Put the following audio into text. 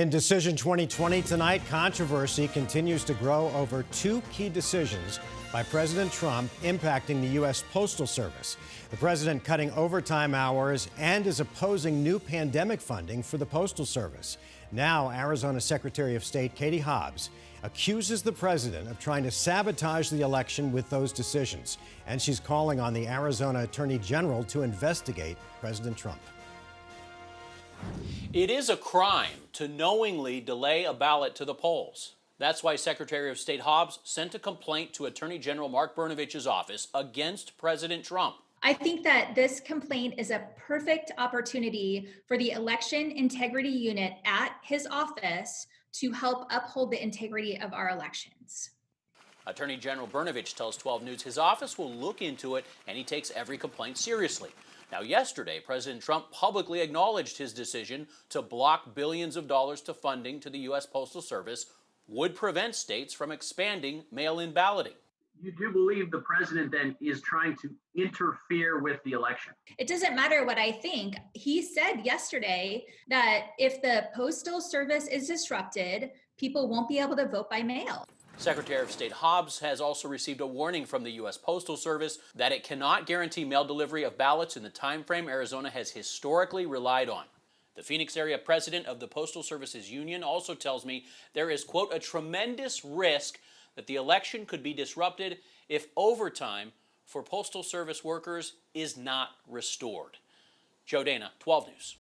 In Decision 2020 tonight, controversy continues to grow over two key decisions by President Trump impacting the US Postal Service. The president cutting overtime hours and is opposing new pandemic funding for the Postal Service. Now, Arizona Secretary of State Katie Hobbs accuses the president of trying to sabotage the election with those decisions. And she's calling on the Arizona Attorney General to investigate President Trump. It is a crime to knowingly delay a ballot to the polls. That's why Secretary of State Hobbs sent a complaint to Attorney General Mark Brnovich's office against President Trump. I think that this complaint is a perfect opportunity for the Election Integrity Unit at his office to help uphold the integrity of our elections. Attorney General Brnovich tells 12 News his office will look into it and he takes every complaint seriously. Now, yesterday, President Trump publicly acknowledged his decision to block billions of dollars to funding to the US Postal Service would prevent states from expanding mail-in balloting. You do believe the president then is trying to interfere with the election? It doesn't matter what I think. He said yesterday that if the Postal Service is disrupted, people won't be able to vote by mail. Secretary of State Hobbs has also received a warning from the US Postal Service that it cannot guarantee mail delivery of ballots in the time frame Arizona has historically relied on. The Phoenix area president of the Postal Services Union also tells me there is, quote, a tremendous risk that the election could be disrupted if overtime for Postal Service workers is not restored. Joe Dana, 12 News.